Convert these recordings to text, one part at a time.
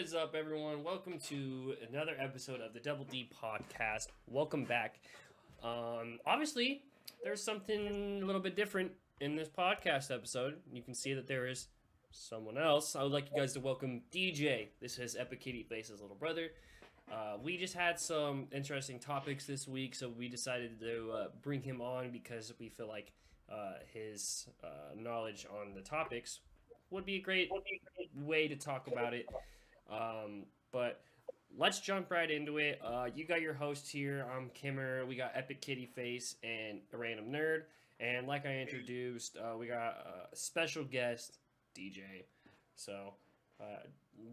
is up, everyone? Welcome to another episode of the Double D podcast. Welcome back. Obviously, there's something a little bit different in this podcast episode. You can see that there is someone else. I would like you guys to welcome DJ. This is Epic Kitty Face's little brother. We just had some interesting topics this week, so we decided to bring him on because we feel like his knowledge on the topics would be a great way to talk about it. But let's jump right into it. You got your host here. I'm Kimmer. We got Epic Kitty Face and a random nerd. And like I introduced, we got a special guest, DJ. So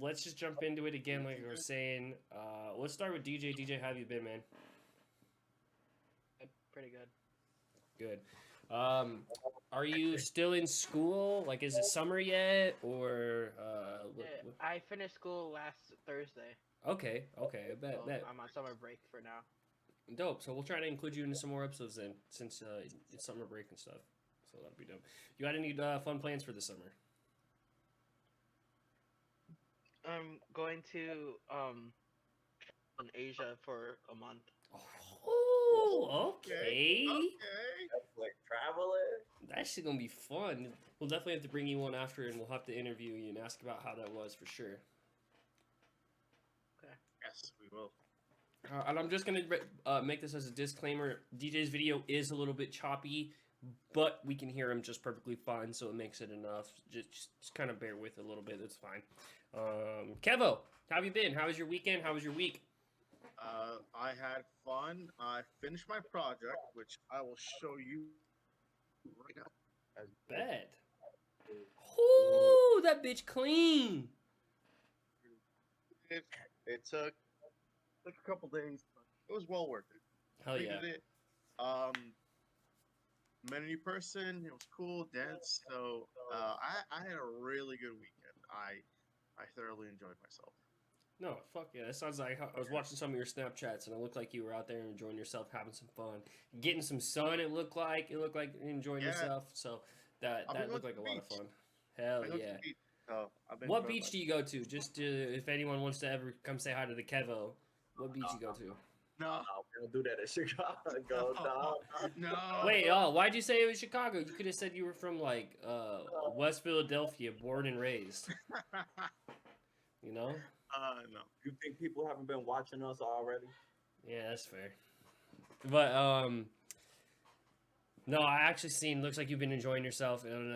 let's just jump into it again, like I was saying. Let's start with DJ. DJ, how have you been, man? Pretty good. Good. Are you still in school? Like, is it summer yet, or? I finished school last Thursday. Okay. I bet. So I'm on summer break for now. Dope. So we'll try to include you into some more episodes then, since it's summer break and stuff. So that'll be dope. You got any fun plans for the summer? I'm going to in Asia for a month. Oh, okay. That's like traveling. That's actually gonna be fun. We'll definitely have to bring you one after, and we'll have to interview you and ask about how that was for sure. Okay. Yes, we will. And I'm just gonna make this as a disclaimer. DJ's video is a little bit choppy, but we can hear him just perfectly fine, so it makes it enough. Just kind of bear with it a little bit. It's fine. Kevo, how have you been? How was your weekend? How was your week? I had fun. I finished my project, which I will show you right now. Bet. Ooh, that bitch clean. It took a couple days, but it was well worth it. Hell yeah. Completed it. Met a new person. It was cool, dense. So I had a really good weekend. I thoroughly enjoyed myself. No, fuck yeah. That sounds like I was watching some of your Snapchats, and it looked like you were out there enjoying yourself, having some fun, getting some sun. It looked like enjoying yourself. So that looked like a lot of fun. Hell yeah. What beach do you go to? Just if anyone wants to ever come say hi to the Kevo, what beach you go to? No, we don't do that in Chicago. no. Wait, why'd you say it was Chicago? You could have said you were from like West Philadelphia, born and raised. You know? No. You think people haven't been watching us already? Yeah, that's fair. But no, I actually seen. Looks like you've been enjoying yourself, and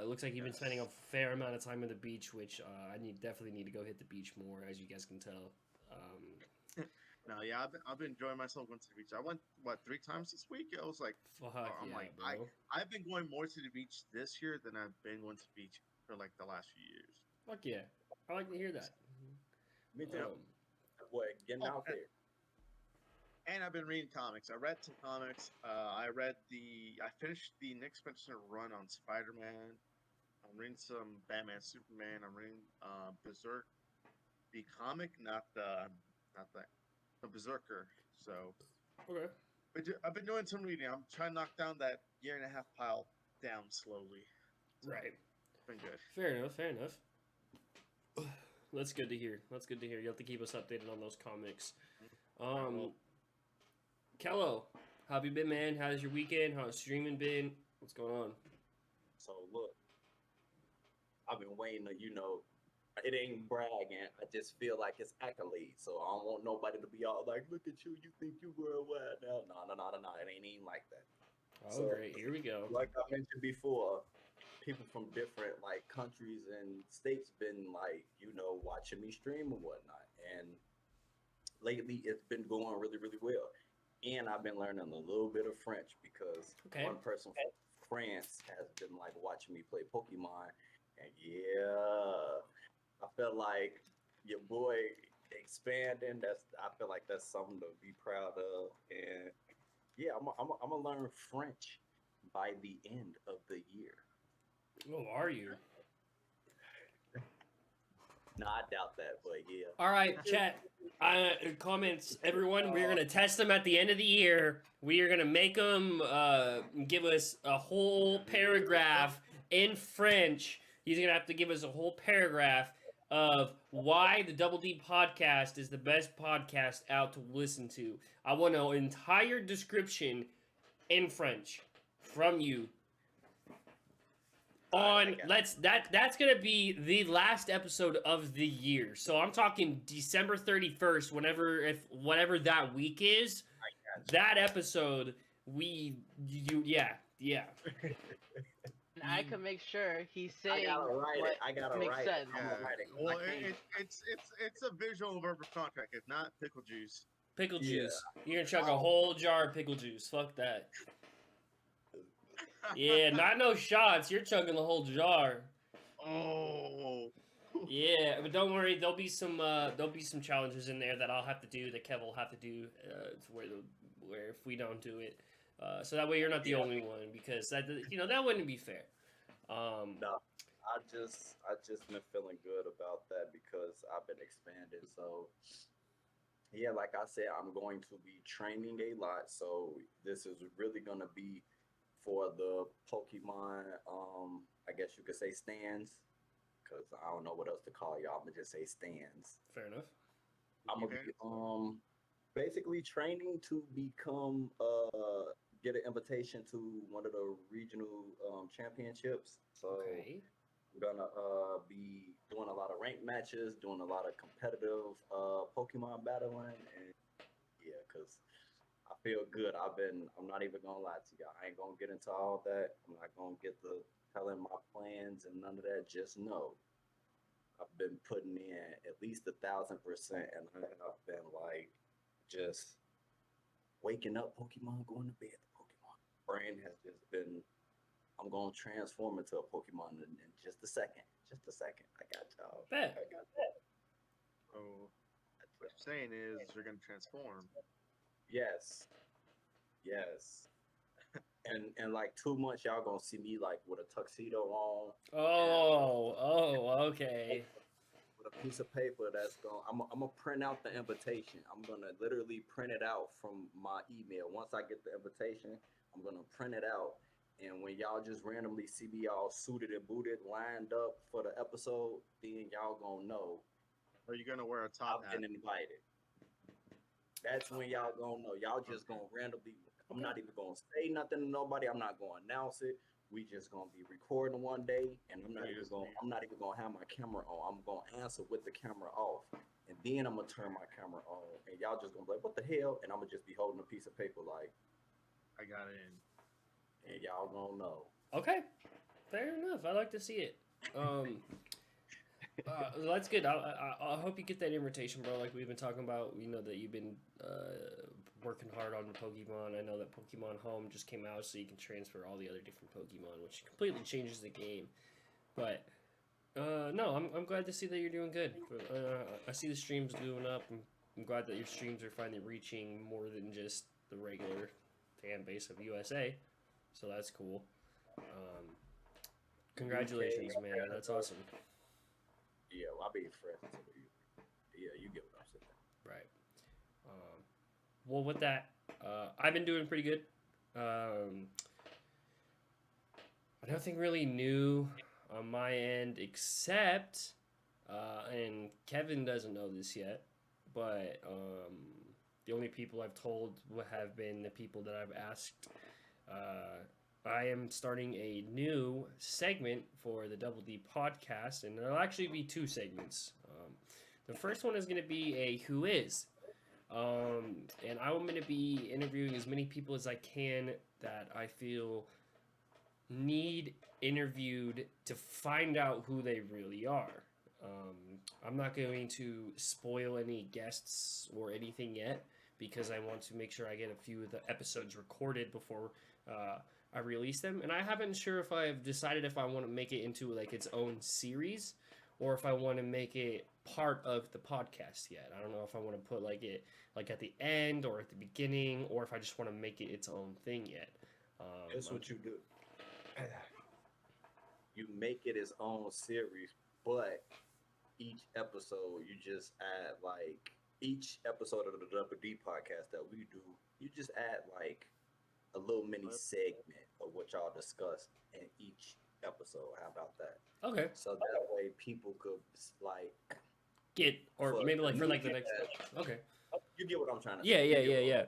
looks like you've been spending a fair amount of time at the beach, which I definitely need to go hit the beach more, as you guys can tell. No, yeah, I've been enjoying myself going to the beach. I went 3 times this week. I was like, Fuck I'm yeah, like, bro. I've been going more to the beach this year than I've been going to the beach for like the last few years. Fuck yeah, I like to hear that. Me too. Boy, getting out there. And I've been reading comics. I read some comics. I finished the Nick Spencer run on Spiderman. I'm reading some Batman, Superman. I'm reading Berserk, the comic, not the Berserker. So, Okay. but I've been doing some reading. I'm trying to knock down that year and a half pile down slowly. So Right. It's been good. Fair enough. That's good to hear. You have to keep us updated on those comics. Kello, how have you been, man? How's your weekend? How's streaming been? What's going on? So look, I've been waiting to, it ain't bragging. I just feel like it's accolades. So I don't want nobody to be all like, look at you, you think you worldwide now. No. It ain't even like that. Oh, So, great. Here we go. Like I mentioned before, people from different like countries and states been like, watching me stream and whatnot. And lately it's been going really, really well. And I've been learning a little bit of French because one person from France has been like watching me play Pokemon. And yeah, I felt like your boy expanding. I feel like that's something to be proud of. And yeah, I'm gonna learn French by the end of the year. Oh, are you? No, I doubt that, but yeah. All right, chat. Comments, everyone. We're gonna test them at the end of the year. We are gonna make them give us a whole paragraph in French. He's gonna have to give us a whole paragraph of why the Double D podcast is the best podcast out to listen to. I want an entire description in French from you on that's gonna be the last episode of the year. So I'm talking December 31st, whatever that week is. That episode, yeah. And I can make sure he's I saying gotta write what it. I gotta makes write sense. it. I'm gonna write it. Well, I can't- it's a visual verbal contract. If not, pickle juice. Pickle Yeah. juice. You're gonna chug a whole jar of pickle juice. Fuck that. Yeah, not no shots. You're chugging the whole jar. Oh. Yeah, but don't worry. There'll be some challenges in there that I'll have to do. That Kev will have to do. Where if we don't do it, so that way you're not the only one, because that wouldn't be fair. No, I just been feeling good about that because I've been expanding. So yeah, like I said, I'm going to be training a lot. So this is really gonna be for the Pokemon. I guess you could say stands, because I don't know what else to call y'all. I'm gonna just say stands. Fair enough. I'm gonna be basically training to become get an invitation to one of the regional championships. So Okay. I'm gonna be doing a lot of ranked matches, doing a lot of competitive Pokemon battling, and yeah, cause I feel good. I'm not even gonna lie to y'all. I ain't gonna get into all that. I'm not gonna get the telling my plans and none of that. Just know I've been putting in at least 1,000%, and I've been like just waking up Pokemon, going to bed Pokemon. Brain has just been. I'm gonna transform into a Pokemon in just a second. Just a second. I got y'all. Bet. I got that. Oh. What you're saying is you're gonna transform. Yes. Yes. And like 2 months, y'all gonna see me like with a tuxedo on, Okay. with a piece of paper that's going. I'm gonna print out the invitation. I'm gonna literally print it out from my email. Once I get the invitation, I'm gonna print it out. And when y'all just randomly see me all suited and booted, lined up for the episode, then y'all gonna know Are you gonna wear a top I've hat? been invited. That's when y'all gonna know. Y'all just gonna randomly. I'm not even gonna say nothing to nobody. I'm not gonna announce it. We just gonna be recording one day, and I'm not even gonna have my camera on. I'm gonna answer with the camera off, and then I'm gonna turn my camera on, and y'all just gonna be like, "What the hell?" And I'm gonna just be holding a piece of paper like, I got it in. and y'all gonna know. Okay. Fair enough. I like to see it. That's good. I hope you get that invitation, bro. Like we've been talking about, we know that you've been working hard on Pokemon. I know that Pokemon Home just came out, so you can transfer all the other different Pokemon, which completely changes the game. But no, I'm glad to see that you're doing good. I see the streams doing up. I'm glad that your streams are finally reaching more than just the regular fan base of USA. So that's cool. Congratulations, man. That's awesome. Yeah, well, I'll be friends. Yeah, you get what I'm saying. Right. Well, with that, I've been doing pretty good. Nothing really new on my end except, and Kevin doesn't know this yet, but the only people I've told have been the people that I've asked. I am starting a new segment for the Double D podcast, and there'll actually be 2 segments. The first one is going to be a Who Is. And I'm going to be interviewing as many people as I can that I feel need interviewed to find out who they really are. I'm not going to spoil any guests or anything yet because I want to make sure I get a few of the episodes recorded before I release them. And I haven't sure if I've decided if I want to make it into like its own series or if I want to make it part of the podcast yet. I don't know if I want to put like it like at the end or at the beginning, or if I just want to make it its own thing yet. That's what you do. You make it its own series, but each episode you just add like each episode of the Double D podcast that we do, you just add like a little mini segment of what y'all discuss in each episode. How about that? Okay. So that way people could like Get or for maybe like for like the yeah, next. Okay. you get what I'm trying to Yeah, say. yeah, You get yeah, what yeah.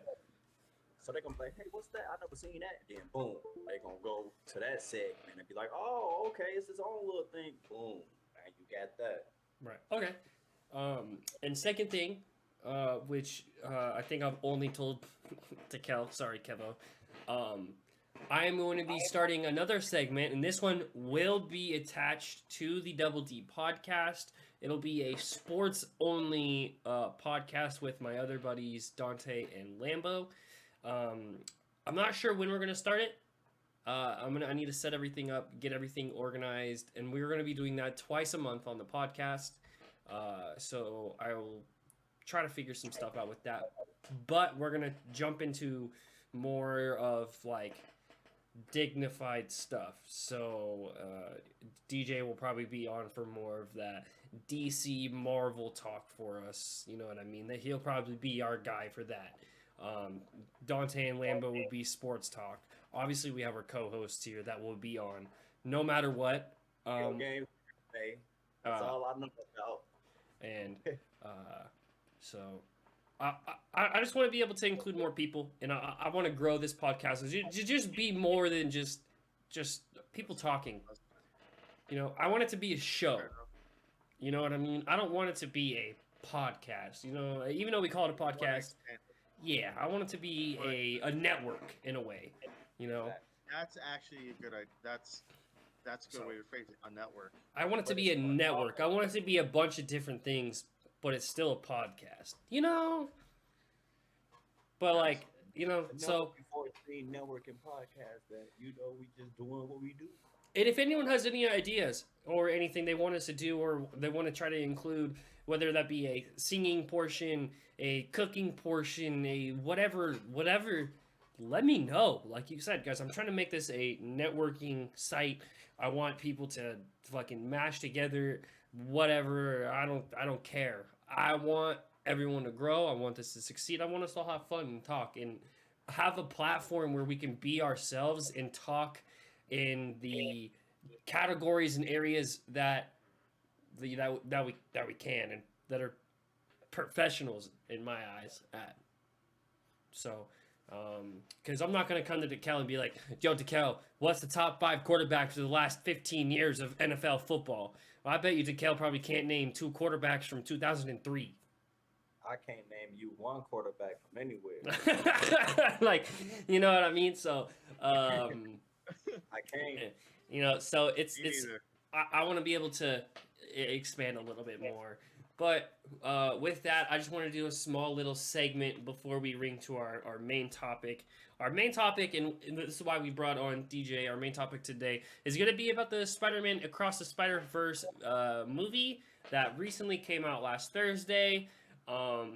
So they gonna be like, hey, what's that? I never seen that. Then boom, they gonna go to that segment and be like, oh, okay, it's his own little thing. Boom, and you got that. Right. Okay. And second thing, which I think I've only told to Kel. Sorry, Kevo. Um, I am going to be starting another segment, and this one will be attached to the Double D podcast. It'll be a sports only podcast with my other buddies Dante and Lambo. Um, I'm not sure when we're gonna start it. I need to set everything up, get everything organized, and we're gonna be doing that twice a month on the podcast. So I will try to figure some stuff out with that. But we're gonna jump into more of like dignified stuff. So DJ will probably be on for more of that DC Marvel talk for us. You know what I mean? That he'll probably be our guy for that. Dante and Lambo will be sports talk. Obviously, we have our co-hosts here that will be on no matter what. Video games, hey, that's all I know about. And so I just want to be able to include more people, and I want to grow this podcast to just be more than just people talking. You know, I want it to be a show. You know what I mean? I don't want it to be a podcast. You know, even though we call it a podcast, yeah, I want it to be a network in a way. You know, That's actually a good idea. That's a good way to phrase it. A network. I want it to be a network. I want it to be a bunch of different things, but it's still a podcast. You know? But like, you know, so before seeing networking podcast that we just doing what we do. and if anyone has any ideas or anything they want us to do or they want to try to include, whether that be a singing portion, a cooking portion, a whatever, let me know. Like you said, guys, I'm trying to make this a networking site. I want people to fucking mash together whatever. I don't care. I want everyone to grow. I want this to succeed. I want us to all have fun and talk and have a platform where we can be ourselves and talk in the categories and areas that we can and that are professionals in my eyes at. So, because I'm not going to come to DeKel and be like, yo, DeKel, what's the top 5 quarterbacks for the last 15 years of NFL football? Well, I bet you DeKel probably can't name 2 quarterbacks from 2003. I can't name you one quarterback from anywhere. Like, you know what I mean? So, I can't. you know, so it's Either. I want to be able to expand a little bit more. But with that, I just want to do a small little segment before we ring to our main topic. Our main topic, and this is why we brought on DJ, our main topic today, is going to be about the Spider-Man Across the Spider-Verse movie that recently came out last Thursday. We're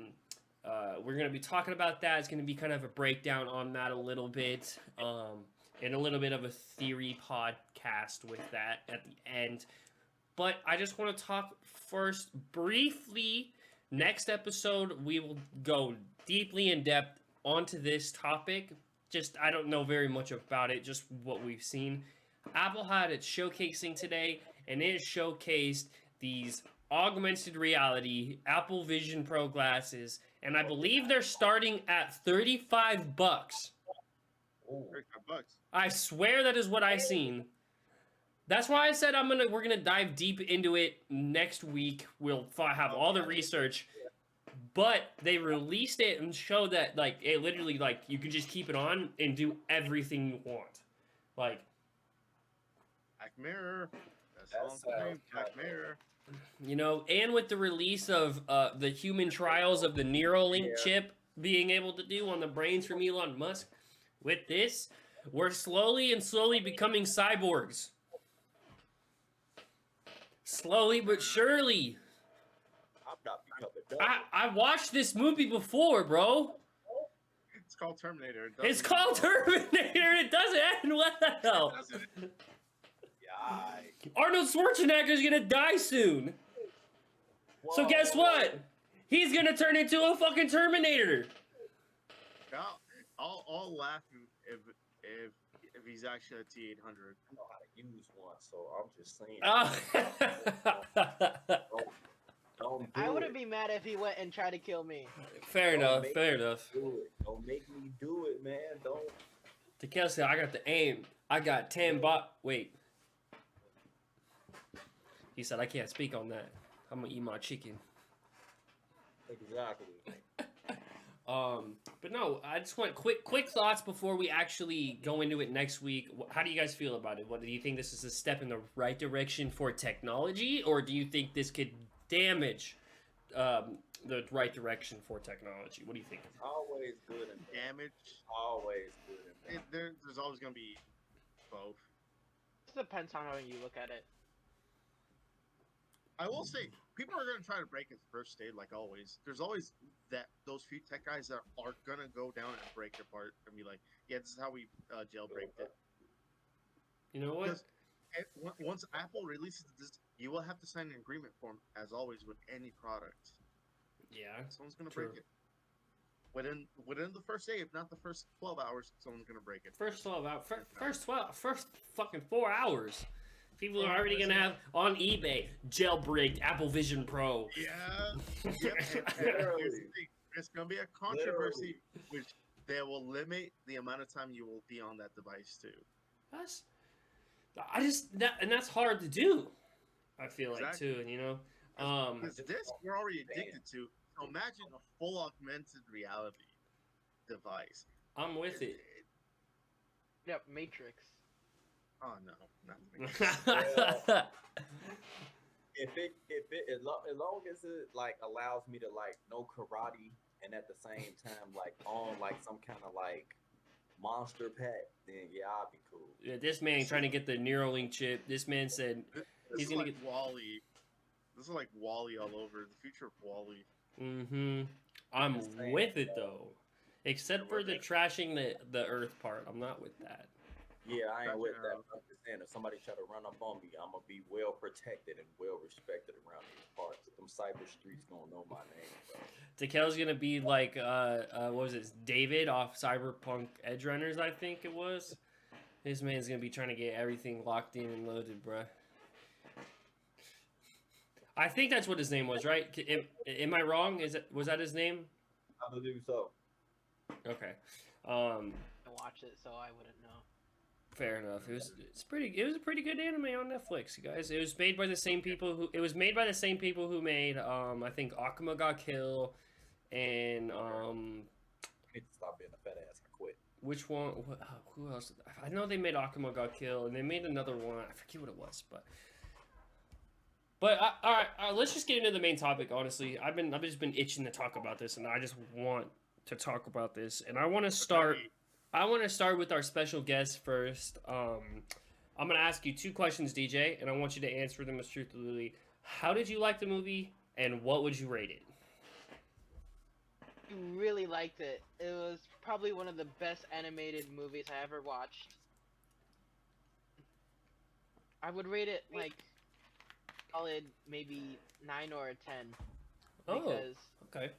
going to be talking about that. It's going to be kind of a breakdown on that a little bit. And a little bit of a theory podcast with that at the end. But I just want to talk first briefly. Next episode, we will go deeply in depth onto this topic. Just, I don't know very much about it, just what we've seen. Apple had its showcasing today, and it showcased these augmented reality Apple Vision Pro glasses, and I believe they're starting at $35. $35. I swear that is what I seen. That's why I said we're gonna dive deep into it next week. We'll have all the research, but they released it and showed that like it literally like you can just keep it on and do everything you want. Like Black Mirror. That's all I'm saying. Black Mirror. You know, and with the release of the human trials of the Neuralink chip being able to do on the brains from Elon Musk, with this, we're slowly becoming cyborgs. Slowly but surely. I'm not becoming I watched this movie before, bro. It's called Terminator. It's called Terminator. It doesn't end well. Yeah, Arnold Schwarzenegger's gonna die soon. So guess what? He's gonna turn into a fucking Terminator. I'll laugh if he's actually a T800. I know how to use one, so I'm just saying. Oh. Don't I do wouldn't it. be mad if he went and tried to kill me. Fair Don't enough. make Fair me enough. Do it. Don't make me do it, man. Don't. Takel said, "I got the aim. I got 10 bot." Wait. He said, "I can't speak on that. I'm gonna eat my chicken." Exactly. But no, I just want quick thoughts before we actually go into it next week. How do you guys feel about it? What do you think this is a step in the right direction for technology, or do you think this could damage the right direction for technology? What do you think? Always good and bad. Damage. Always good and bad. There's always gonna be both. It depends on how you look at it. I will say, people are gonna try to break it first state, like always. There's always those few tech guys that are gonna go down and break it apart and be like, "Yeah, this is how we jailbreaked it." You know what? Because once Apple releases this, you will have to sign an agreement form, as always with any product. Yeah. Someone's gonna True. break it. Within the first day, if not the first 12 hours, someone's gonna break it. First 12 hours. First fucking 4 hours. People are already gonna have on eBay jailbreaked Apple Vision Pro. Yeah. Yep. And here's the thing. There's gonna be a controversy, which they will limit the amount of time you will be on that device too. That's hard to do. I feel like Exactly. too, you know. Because this we're already addicted to. So imagine a full augmented reality device. I'm with it. Yep, Matrix. Oh no, not me. As long as it like allows me to like know karate and at the same time like on like some kind of like monster pack, then yeah, I'll be cool. Yeah, this man trying to get the Neuralink chip. This man said This he's is gonna like Wally. This is like Wally all over. The future of Wally. I'm Insane. with it though. Except for the trashing the earth part. I'm not with that. Yeah, I ain't with Gotcha. that. I'm just saying, if somebody try to run up on me, I'm gonna be well protected and well respected around these parts. Them cyber streets gonna know my name, bro. Takel's gonna be like what was it, David off Cyberpunk Edge Runners, I think it was. This man's gonna be trying to get everything locked in and loaded, bruh. I think that's what his name was, right? Am I wrong? Was that his name? I believe so. Okay. I watch it, so I wouldn't know. Fair enough. It was a pretty good anime on Netflix, you guys. It was made by the same people who made I think Akuma ga Kill and I need to stop being a fat ass. I quit. which one? Who else? I know they made Akuma ga Kill and they made another one. I forget what it was, but all right, let's just get into the main topic. Honestly, I've just been itching to talk about this, and I just want to talk about this, and I want to start with our special guest first. I'm gonna ask you 2 questions, DJ, and I want you to answer them as truthfully. How did you like the movie, and what would you rate it? I really liked it. It was probably one of the best animated movies I ever watched. I would rate it like solid maybe 9 or a 10. Oh, Because okay.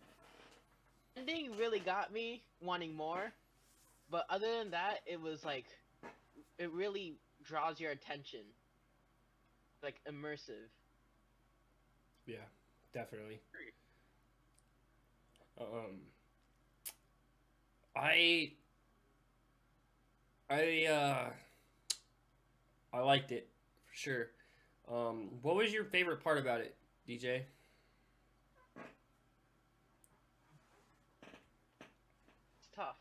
ending really got me wanting more. But other than that, it was like it really draws your attention. Like immersive. Yeah, definitely. I liked it for sure. What was your favorite part about it, DJ? It's tough.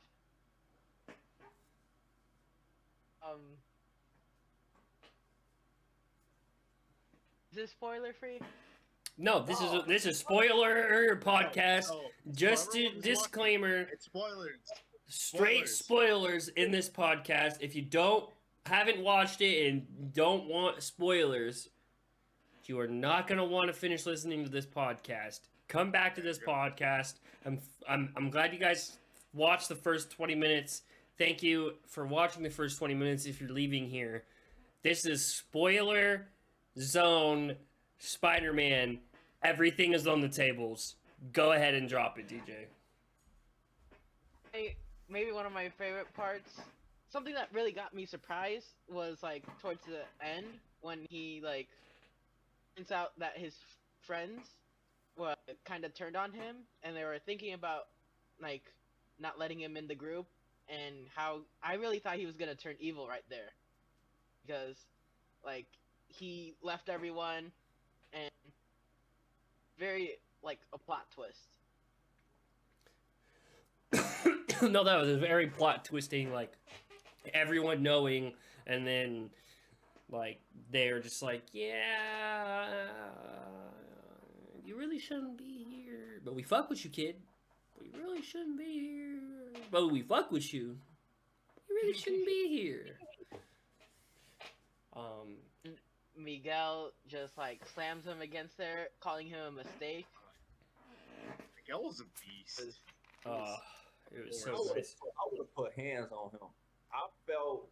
Is this spoiler free? No, this is spoiler podcast. Oh, Just for a everyone who's disclaimer. It's spoilers. Straight spoilers in this podcast. If you haven't watched it and don't want spoilers, you are not gonna want to finish listening to this podcast. Come back to this podcast. I'm glad you guys watched the first 20 minutes. Thank you for watching the first 20 minutes. If you're leaving here, this is spoiler zone. Spider-Man. Everything is on the tables. Go ahead and drop it, DJ. Hey, maybe one of my favorite parts something that really got me surprised was like towards the end when he like finds out that his friends were kind of turned on him and they were thinking about like not letting him in the group, and how I really thought he was gonna turn evil right there because like he left everyone and very like a plot twist. No, that was a very plot twisting, like everyone knowing, and then like they're just like, yeah, you really shouldn't be here, but we fuck with you, kid. We really shouldn't be here, but we fuck with you. You really shouldn't be here. Miguel just like slams him against there, calling him a mistake. Miguel was a beast. It was I so would nice. have put hands on him. I felt,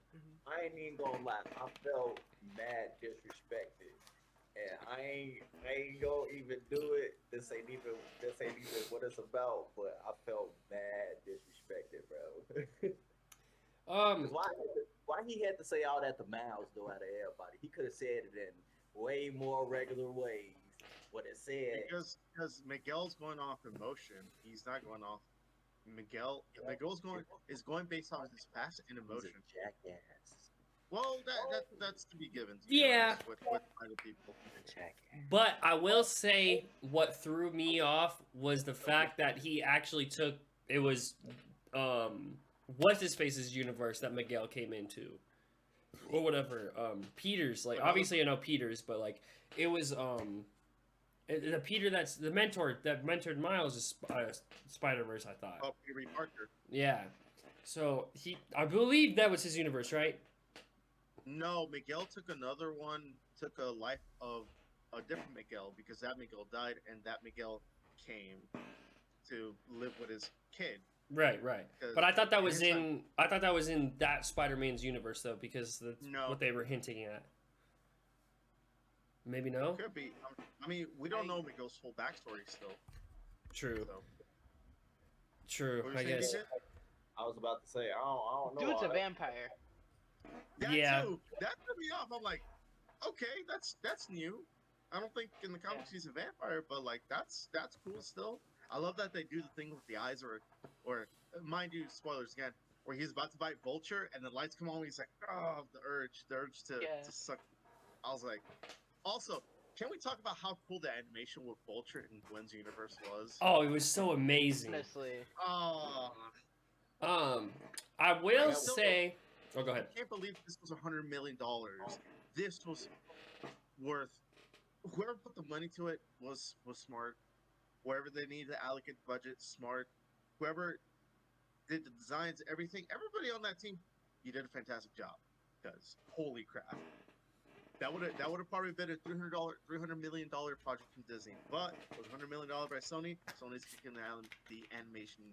I ain't even gonna lie, I felt mad disrespected. And I ain't gonna even do it. This ain't even what it's about, but I felt mad disrespected, bro. Why he had to say all that to Miles though out of everybody? He could have said it in way more regular ways. What it said. Because Miguel's going off emotion. He's not going off Miguel's going based off his past and He's emotion. a jackass. Well, that's to be given. To Yeah. Honest, with other people. He's a jackass. But I will say what threw me off was the fact that he actually took it was what's his face's universe that Miguel came into. Or whatever. Peters, like obviously I know Peters, but like it was the Peter that's the mentor that mentored Miles is Spider-Verse, I thought. Oh, Peter Parker. Yeah. So I believe that was his universe, right? No, Miguel took another one, took a life of a different Miguel because that Miguel died and that Miguel came to live with his kid. Right. But I thought that was in that Spider-Man's universe though, because that's what they were hinting at. Maybe no? Could be. I mean, we don't know Miguel's whole backstory still. True. So. True, What were I you saying, guess. DJ? I was about to say, I don't know. Dude's a vampire. That Yeah. too. That threw me off. I'm like, okay, that's new. I don't think in the comics he's a vampire, but like that's cool still. I love that they do the thing with the eyes, or mind you, spoilers again, where he's about to bite Vulture and the lights come on. And he's like, oh, the urge to suck. I was like, also, can we talk about how cool the animation with Vulture in Gwen's universe was? Oh, it was so amazing. Honestly. Oh, I will I say. Oh, go ahead. I can't believe this was $100 million. This was worth. Whoever put the money to it was smart. Wherever they needed to allocate the budget, smart. Whoever did the designs, everything, everybody on that team, you did a fantastic job. Because holy crap, that would have probably been a $300 million project from Disney, but it was $100 million by Sony. Sony's kicking the animation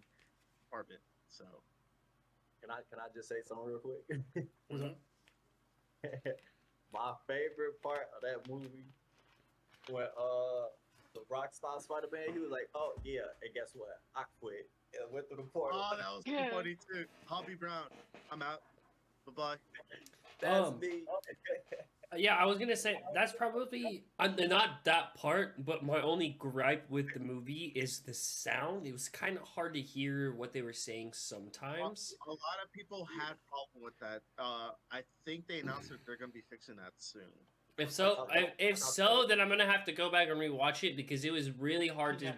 part of it. So. Can I just say something real quick? Mhm. My favorite part of that movie when the Rockstar Spider-Man, he was like, oh yeah, and guess what? I quit and went through the portal. Oh, that was Yeah. funny too. Hobby Brown, I'm out. Bye bye. That's Um, me. Yeah, I was gonna say that's probably not that part, but my only gripe with the movie is the sound. It was kind of hard to hear what they were saying sometimes. A lot of people had problem with that. I think they announced that they're gonna be fixing that soon. If so, then I'm gonna have to go back and rewatch it because it was really hard to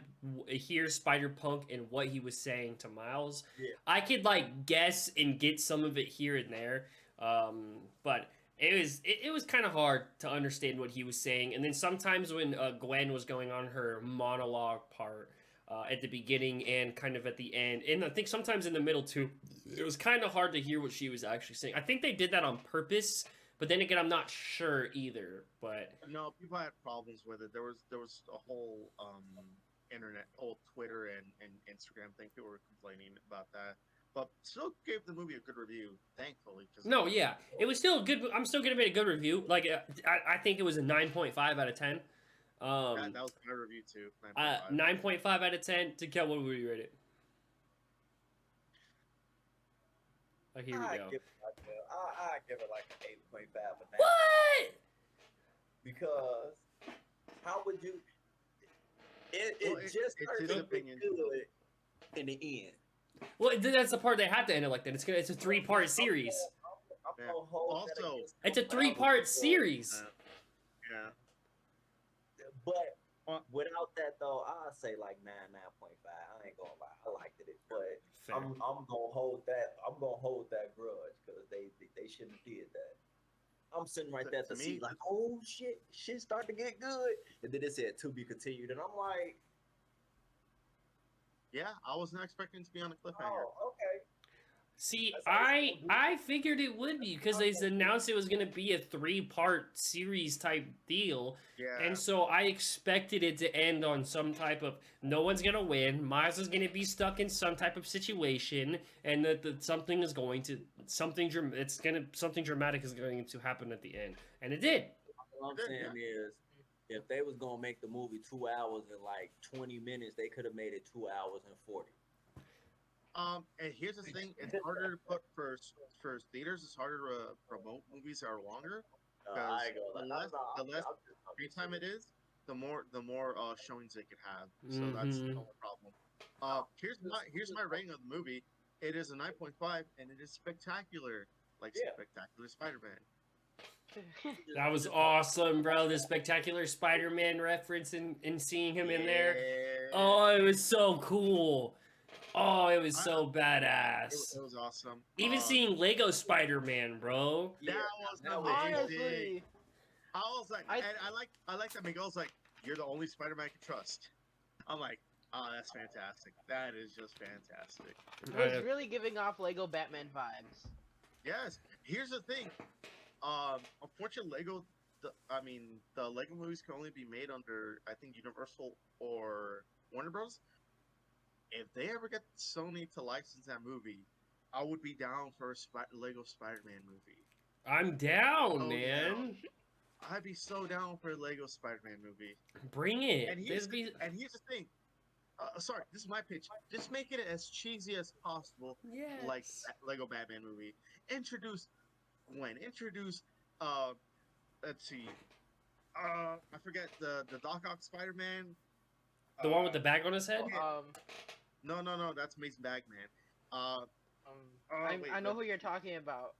hear Spider-Punk and what he was saying to Miles. Yeah. I could like guess and get some of it here and there, but it was kind of hard to understand what he was saying. And then sometimes when Gwen was going on her monologue part at the beginning and kind of at the end, and I think sometimes in the middle too, it was kind of hard to hear what she was actually saying. I think they did that on purpose. But then again, I'm not sure either. But No, people had problems with it. There was a whole Twitter and Instagram thing. People were complaining about that, but still gave the movie a good review, thankfully. no, yeah, it was still good. I'm still gonna make a good review. Like I think it was a 9.5 out of 10. Yeah, that was my review too. 9.5 out of 10. To Kel, what would you rate it? Here we go. I give it like an 8.5 for that. What? Because how would you? It just it's started his to be opinion. good in the end. Well, that's the part they have to end it like that. It's a 3-part series. I'm Yeah. gonna hold that Also- against It's a them, but I would 3-part still- series. Yeah. But Uh, without that though, I'd say like 9.5. I ain't gonna lie, I liked it, but Fair. I'm gonna hold that. I'm gonna hold that grudge because they shouldn't have did that. I'm sitting right there To to see me- like, oh shit starting to get good, and then it said to be continued, and I'm like, Yeah, I was not expecting it to be on a cliffhanger. oh okay. See, That's how it's gonna be. I figured it would be because they announced it was gonna be a 3-part series type deal, Yeah. and so I expected it to end on some type of no one's gonna win. Miles is gonna be stuck in some type of situation, and that something is going to something dramatic is going to happen at the end, and it did. What I'm Good, saying is, if they was gonna make the movie 2 hours and like 20 minutes, they could have made it 2 hours and 40. And here's the thing: it's harder to put for theaters. It's harder to promote movies that are longer. I ain't The gonna lie. less- the less Every time it is, the more showings they could have. So that's the Mhm. only problem. Here's my rating of the movie. It is a 9.5, and it is spectacular, like Yeah. Spectacular Spider-Man. That was awesome, bro. The spectacular Spider-Man reference and seeing him in there. Yeah. Oh, it was so cool. Oh, it was so It badass. was awesome. Even seeing Lego Spider-Man, bro. that was that was amazing. Honestly, I was like, I- and I like that Miguel's like, you're the only Spider-Man I can trust. I'm like, oh, that's fantastic. That is just fantastic. it was really giving off Lego Batman vibes. Yes. Here's the thing. Unfortunately, the Lego movies can only be made under, I think, Universal or Warner Bros. If they ever get Sony to license that movie, I would be down for a Lego Spider-Man movie. I'm down, Oh, man. I'd be so down for a Lego Spider-Man movie. Bring it. And here's the thing. Sorry, this is my pitch. Just make it as cheesy as possible, yes. like that Lego Batman movie. Introduce Gwen. Introduce let's see. I forget the Doc Ock Spider-Man. The one with the bag on his head? Okay. No, that's Amazing Bagman. I know who you're talking about.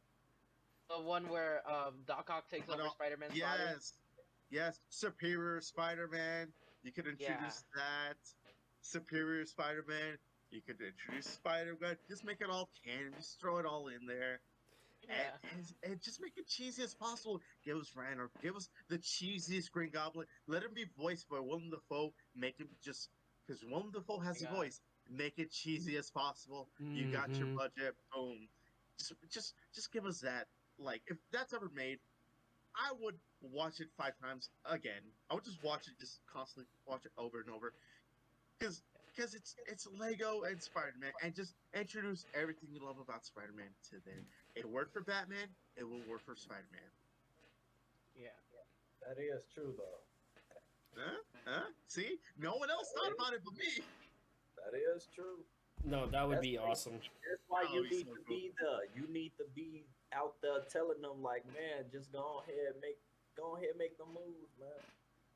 The one where Doc Ock takes over Spider-Man's body. Yes, Superior Spider-Man. You could introduce that. Superior Spider-Man. You could introduce Spider-Man. Just make it all canon. Just throw it all in there. Yeah. And just make it cheesy as possible. Give us Randall. Give us the cheesiest Green Goblin. Let him be voiced by Willem Dafoe. Make him just because Willem Dafoe has a voice. Make it cheesy as possible. You got your Mhm. budget. Boom. Just give us that. Like if that's ever made, I would watch it 5 times again. I would just watch it, just constantly watch it over and over, because it's Lego and Spider-Man, and just introduce everything you love about Spider-Man to them. It worked for Batman. It will work for Spider-Man. Yeah. That is true though. Huh? See, no one else thought about it but me. That is true. No, that would That's be like- awesome. That's why Oh, you he's need so to cool. be there. You need to be out there telling them like, man, just go ahead make the moves, man.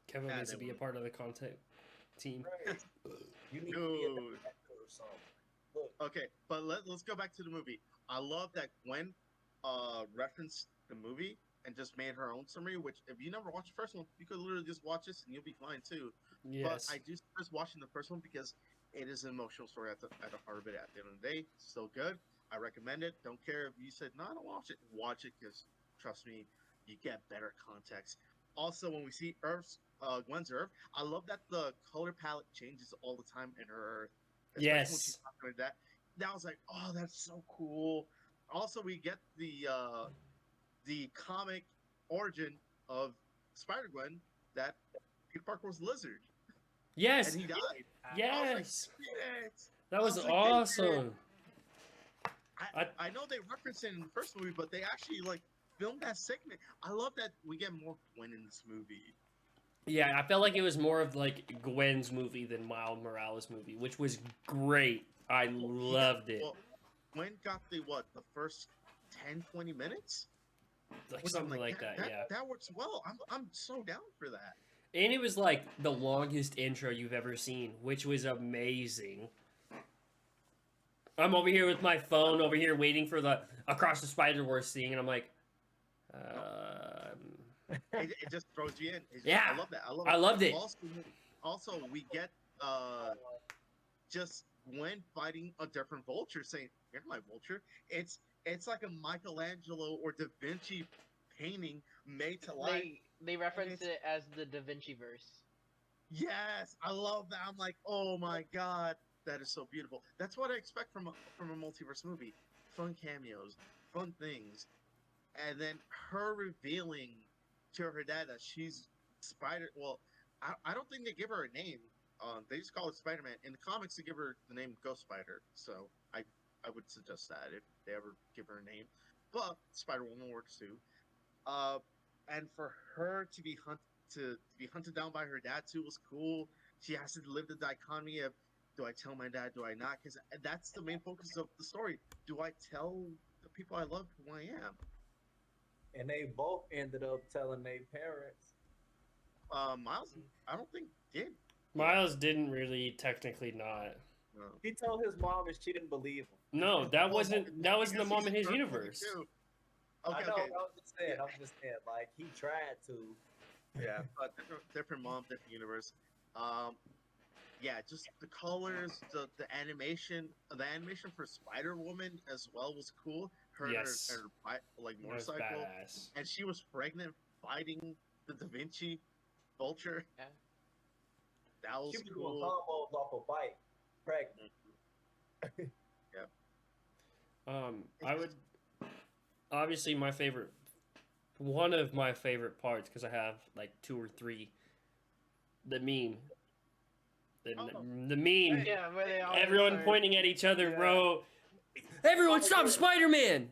Kevin Yeah, needs to they be a would. part of the content team. Right. You need to be a Dude. director or something. Look, Okay, but let's go back to the movie. I love that Gwen referenced the movie and just made her own summary, which if you never watched the first one, you could literally just watch this and you'll be fine too. Yes. But I do suggest watching the first one because it is an emotional story at the heart of it. At the end of the day, it's still good. I recommend it. Don't care if you said no, I don't watch it. Watch it because trust me, you get better context. Also, when we see Gwen's Earth, I love that the color palette changes all the time in her Earth. Especially when Yes. she's talking like that. That was like, oh, that's so cool. Also, we get the comic origin of Spider-Gwen that Peter Parker was a lizard Yes. and he died. I was like, Yes. shit. That was I was like, awesome. I know they referenced it in the first movie, but they actually like filmed that segment. I love that we get more Gwen in this movie. Yeah, I felt like it was more of like Gwen's movie than Miles Morales' movie, which was great. I loved it. Well, Gwen got the first 10, 20 minutes? Like Was it something like that, yeah. That works well. I'm so down for that. And it was like the longest intro you've ever seen, which was amazing. I'm over here with my phone, over here waiting for the Across the Spider-Verse thing, and I'm like, It just throws you in. Yeah. I love that. I loved it. Also, we get just Gwen fighting a different Vulture, saying, "You're my Vulture." It's like a Michelangelo or Da Vinci painting made to life. They reference it as the Da Vinci verse. Yes, I love that. I'm like, oh my god, that is so beautiful. That's what I expect from a multiverse movie. Fun cameos, fun things, and then her revealing to her dad that she's Spider. Well, I don't think they give her a name. They just call it Spider-Man. In the comics, they give her the name Ghost Spider. So I would suggest that if they ever give her a name. But Spider-Woman works too. And for her to be hunted down by her dad too was cool. She has to live the dichotomy of, do I tell my dad, do I not? Because that's the main focus of the story. Do I tell the people I love who I am? And they both ended up telling their parents. Miles, I don't think did. Miles didn't really technically not. No. He told his mom and she didn't believe him. No, that wasn't the mom in his He's universe. Okay, I know, okay. I'm just saying, like, he tried to. Yeah, but different mom, different universe. Yeah, just the colors, the animation for Spider-Woman as well was cool. Yes. Her like That was motorcycle, badass. and she was pregnant fighting the Da Vinci Vulture. Yeah. That was She was doing cool. combos off a bike, pregnant. I would obviously one of my favorite parts, because I have like 2 or 3. The meme. The meme. Yeah, where they all Everyone start- pointing at each other, Yeah. bro. Everyone stop Spider-Man!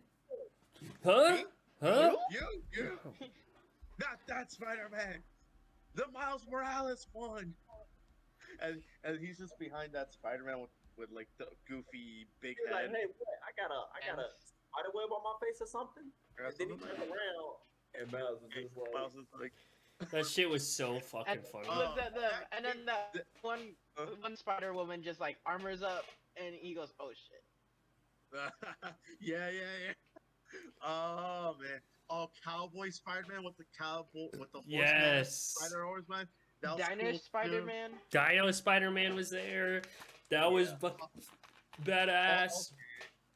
Huh? Me? Huh? You. Not that Spider-Man. The Miles Morales one. And he's just behind that Spider-Man with like the goofy big He's like, head. hey, what? I got a spider web on my face or something? Or And then he something turned like that. around and Miles was just like, Miles is like, That shit was so fucking And, funny. and then that one Spider Woman just like armors up, and he goes, "Oh shit!" yeah. Oh man. Oh, Cowboy Spider-Man with the horseman. Yes. Spider Horseman. That was Diner cool, too. Spider-Man. Dino Spider-Man was there. That was badass.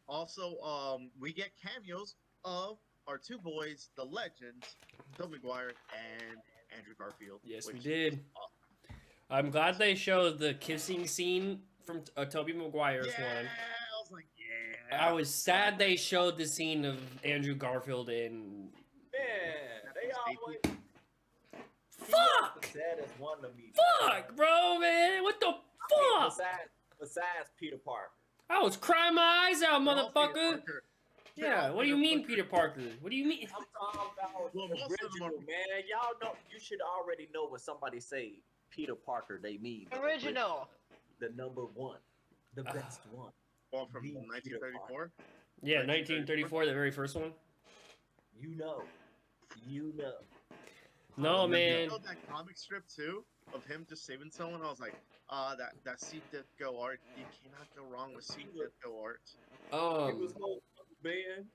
Also, we get cameos of our 2 boys, the legends, Tobey Maguire and Andrew Garfield. Yes, we which did. is I'm glad they showed the kissing scene from Tobey Maguire's Yeah, one. I was like, yeah. I was sad they showed the scene of Andrew Garfield and... man, they always. Fuck! He was the saddest one to me. Fuck, bro, man! What the fuck? Besides Peter Parker. I was crying my eyes out, They're all Peter motherfucker! Parker. Yeah, what do you mean, Peter Parker? What do you mean? I'm talking about Well, the most of them original, man. Y'all know, you should already know when somebody say Peter Parker, they mean the Original. the number 1, the best one. Well, from The 1934. Yeah, 1934, the very first one. You know. No, They man. showed that comic strip too of him just saving someone. I was like, that Seed Go art. You cannot go wrong with Seed Go art. It was no man.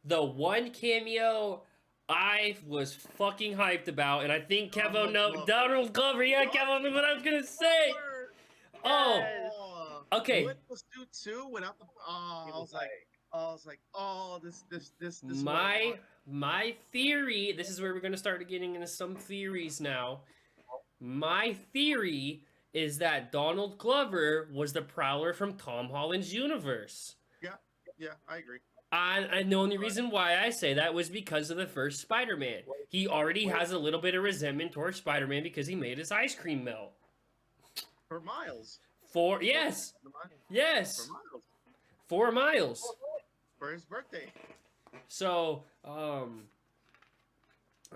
The one cameo I was fucking hyped about, and I think Kevin Donald Glover. Yeah, Kevin knew what I was gonna say. Oh, okay. With the suit too, without the. I was like, oh, this. My theory. This is where we're gonna start getting into some theories now. My theory is that Donald Glover was the Prowler from Tom Holland's universe. Yeah, I agree. And the only reason why I say that was because of the first Spider-Man. He already has a little bit of resentment towards Spider-Man because he made his ice cream melt. For Miles. Yes. For Miles. 4 miles. For his birthday. So,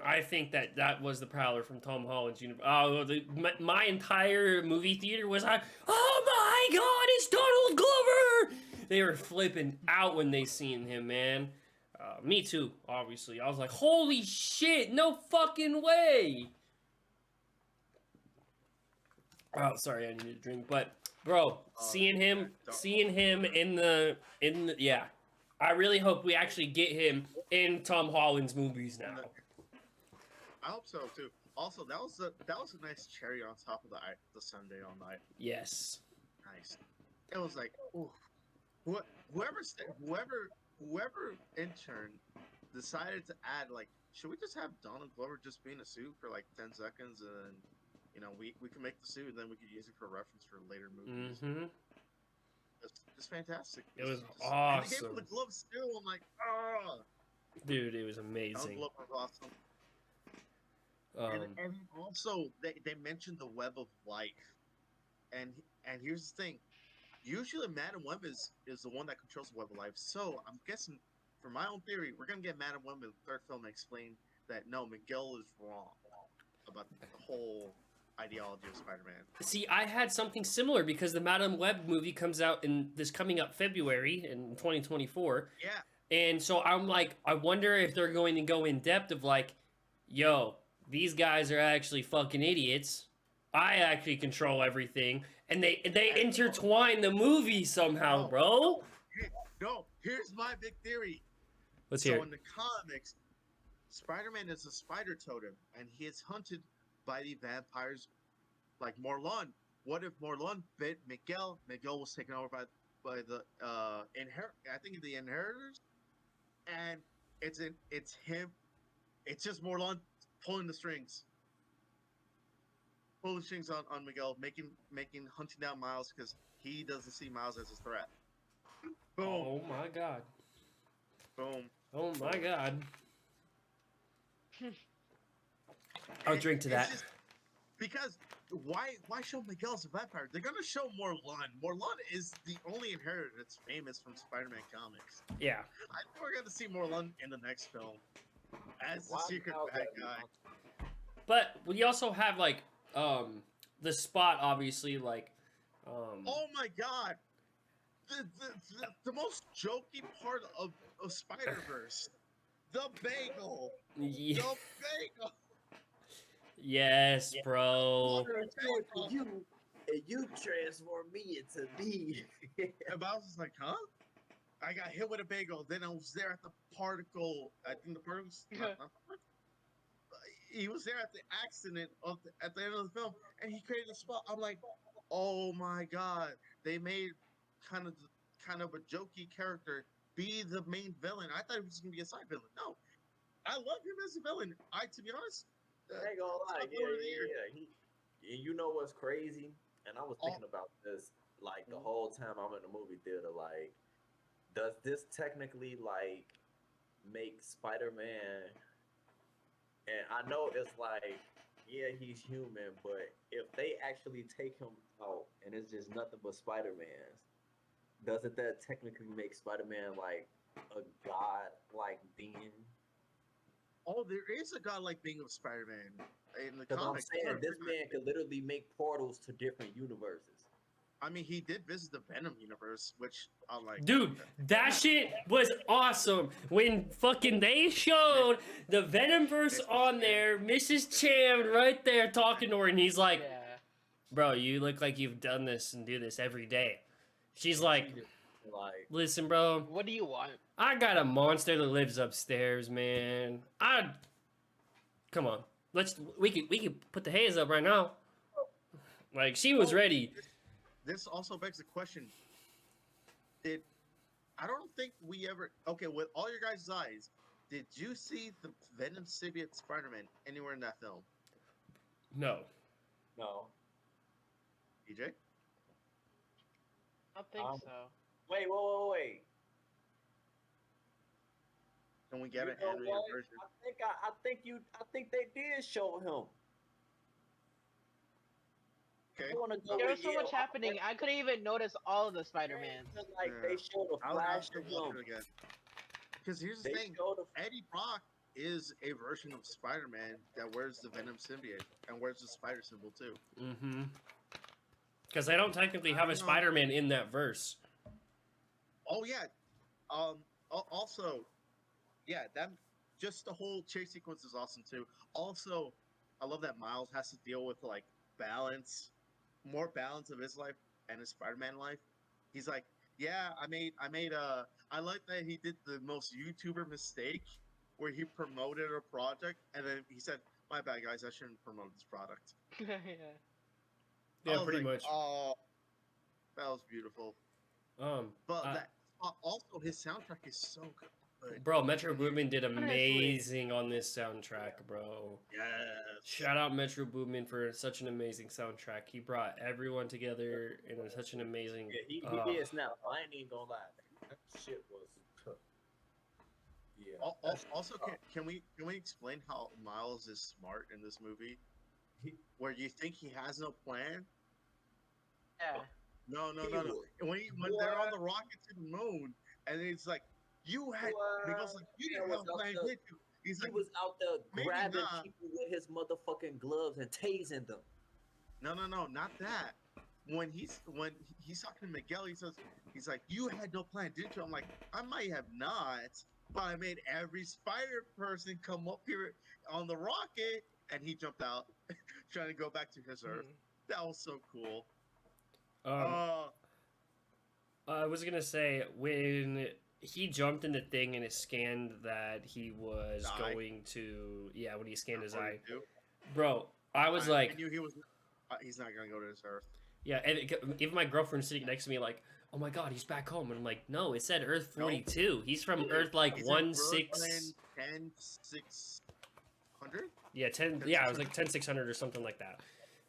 I think that was the Prowler from Tom Holland's universe. Oh, my entire movie theater was like, oh my god, it's Donald Glover! They were flipping out when they seen him, man. Me too, obviously. I was like, holy shit, no fucking way. Oh, sorry, I need a drink. But, bro, seeing him in the, yeah. I really hope we actually get him in Tom Holland's movies now. I hope so too. Also, that was a nice cherry on top of the Sunday all night. Yes. Nice. It was like, ooh, whoever intern decided to add, like, should we just have Donald Glover just be in a suit for like 10 seconds, and we can make the suit and then we could use it for reference for later movies. Mm-hmm. It's fantastic. It was And they gave him awesome. the gloves too. I'm like, oh. Dude, it was Donald amazing. Glover was awesome. And also, they mentioned the web of life. And here's the thing. Usually Madam Web is the one that controls the web of life. So I'm guessing, for my own theory, we're going to get Madam Web in the third film and explain that, no, Miguel is wrong about the whole ideology of Spider-Man. See, I had something similar because the Madam Web movie comes out coming up February in 2024. Yeah. And so I'm like, I wonder if they're going to go in depth of like, yo, these guys are actually fucking idiots. I actually control everything. And they intertwine the movie somehow, bro. No, here's my big theory. Let's hear it. So in the comics, Spider-Man is a spider totem, and he is hunted by the vampires like Morlun. What if Morlun bit Miguel? Miguel was taken over by the I think the Inheritors, and it's him. It's just Morlun pulling the strings. Pulling strings on Miguel, making hunting down Miles because he doesn't see Miles as a threat. Boom. Oh my god. Boom. Oh my god. I'll drink to that. Because why show Miguel as a vampire? They're gonna show Morlun. Morlun is the only inheritor that's famous from Spider-Man comics. Yeah. I think we're gonna see Morlun in the next film as the secret bad guy. But we also have like the Spot, obviously, like Oh my god! The most jokey part of Spider-Verse. The bagel. Yeah. The bagel. Yes, bro. You transform me into me. And Miles was like, huh? I got hit with a bagel. Then I was there at the particle. I think the particles. He was there at the accident at the end of the film, and he created a spot. I'm like, oh my god! They made kind of a jokey character be the main villain. I thought he was gonna be a side villain. No, I love him as a villain. To be honest, I ain't gonna lie. Yeah. You know what's crazy? And I was thinking about this like the whole time I'm in the movie theater. Like, does this technically like make Spider-Man? And I know it's like, yeah, he's human, but if they actually take him out and it's just nothing but Spider-Man, doesn't that technically make Spider-Man like a god-like being? Oh, there is a godlike being of Spider-Man in the Because I'm comics. saying this man could literally make portals to different universes. I mean, he did visit the Venom universe, which I like. Dude, that shit was awesome. When fucking they showed the Venomverse on there, Mrs. Chan right there talking to her, and he's like, Yeah. bro, you look like you've done this and do this every day. She's like, listen, bro, What do you want? I got a monster that lives upstairs, man. Come on. We could put the hands up right now. Like, she was ready. This also begs the question: I don't think we ever? Okay, with all your guys' eyes, did you see the Venom symbiote Spider-Man anywhere in that film? No. No. DJ? I don't think so. Wait. Can we get You an know animated what? version? I think they did show him. Okay. I wanna go There was with so much happening. I couldn't even notice all of the Spider-Mans. Like they showed a I'll flash have to of watch him. it again. Because here's the They thing: showed a Eddie Brock is a version of Spider-Man that wears the Venom symbiote and wears the spider symbol too. Mm-hmm. Because they don't technically have a Spider-Man in that verse. Oh yeah. Also, yeah, that just the whole chase sequence is awesome too. Also, I love that Miles has to deal with like balance, more balance of his life and his Spider-Man life. He's like, yeah, I like that he did the most YouTuber mistake where he promoted a project and then he said, "My bad, guys, I shouldn't promote this product." Yeah. I Yeah, was pretty like, much. oh, that was beautiful. Um, But uh, that also his soundtrack is so good. bro, Metro And Boomin did Honestly. amazing on this soundtrack, bro. yes, Shout out Metro Boomin for such an amazing soundtrack. He brought everyone together in such an amazing. Yeah, he is now. I ain't even gonna lie. That shit was. Yeah. That's, Also, can we explain how Miles is smart in this movie? he, Where you think he has no plan? Yeah. No, no, he no, no. would. When they're on the rocket to the moon, and it's like you had Miguel's like you didn't have a plan, did you? He's He like was out there maybe grabbing not. people with his motherfucking gloves and tasing them. No, no, no, not that. When he's talking to Miguel, he's like you had no plan, didn't you? I'm like I might have not, but I made every spider person come up here on the rocket, and he jumped out trying to go back to his Earth. Mhm. That was so cool. Um, Uh, I was gonna say when he jumped in the thing and it scanned that he was The eye. going to, yeah, when he scanned his eye, 42. bro, I was I like, knew he was. He's not gonna go to his Earth. yeah, and even my girlfriend sitting next to me like, oh my god, he's back home, and I'm like, no, it said Earth 42. He's from Earth like He's in 1-6. Brooklyn 10,600. Yeah, 10. Yeah, it was like 10,600 or something like that,